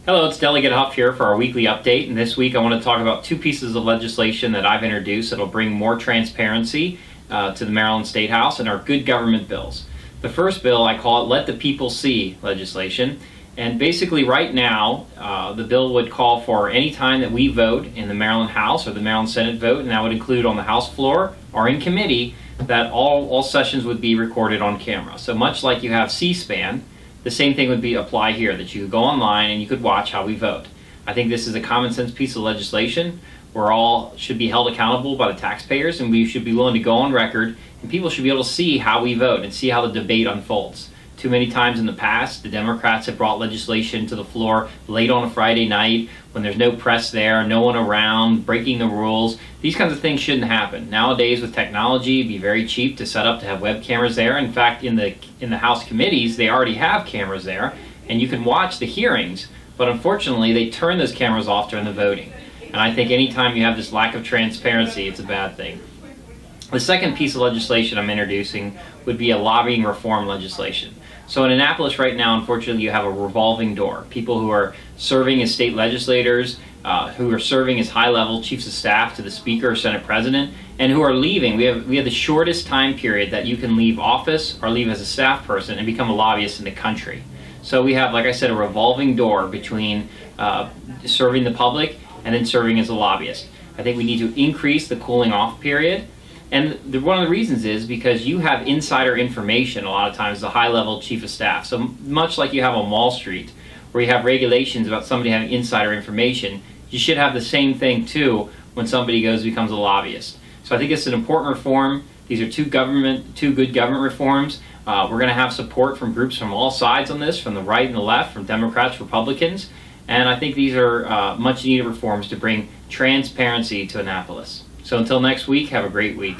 Hello, it's Delegate Hough here for our weekly update, and this week I want to talk about two pieces of legislation that I've introduced that will bring more transparency to the Maryland State House and our good government bills. The first bill, I call it Let the People See legislation, and basically right now the bill would call for any time that we vote in the Maryland House or the Maryland Senate vote, and that would include on the House floor or in committee, that all sessions would be recorded on camera. So much like you have C-SPAN, the same thing would apply here, that you could go online and you could watch how we vote. I think this is a common sense piece of legislation. We're all should be held accountable by the taxpayers, and we should be willing to go on record, and people should be able to see how we vote and see how the debate unfolds. Too many times in the past, the Democrats have brought legislation to the floor late on a Friday night when there's no press there, no one around, breaking the rules. These kinds of things shouldn't happen. Nowadays with technology, it'd be very cheap to set up to have web cameras there. In fact, in the House committees, they already have cameras there, and you can watch the hearings, but unfortunately they turn those cameras off during the voting. And I think anytime you have this lack of transparency, it's a bad thing. The second piece of legislation I'm introducing would be a lobbying reform legislation. So in Annapolis right now, unfortunately, you have a revolving door. People who are serving as state legislators, who are serving as high-level chiefs of staff to the Speaker or Senate President, and who are leaving. We have the shortest time period that you can leave office or leave as a staff person and become a lobbyist in the country. So we have, like I said, a revolving door between serving the public and then serving as a lobbyist. I think we need to increase the cooling off period. And one of the reasons is because you have insider information a lot of times, the high-level chief of staff. So much like you have on Wall Street, where you have regulations about somebody having insider information, you should have the same thing too when somebody becomes a lobbyist. So I think it's an important reform. These are two good government reforms. We're going to have support from groups from all sides on this, from the right and the left, from Democrats, Republicans. And I think these are much needed reforms to bring transparency to Annapolis. So until next week, have a great week.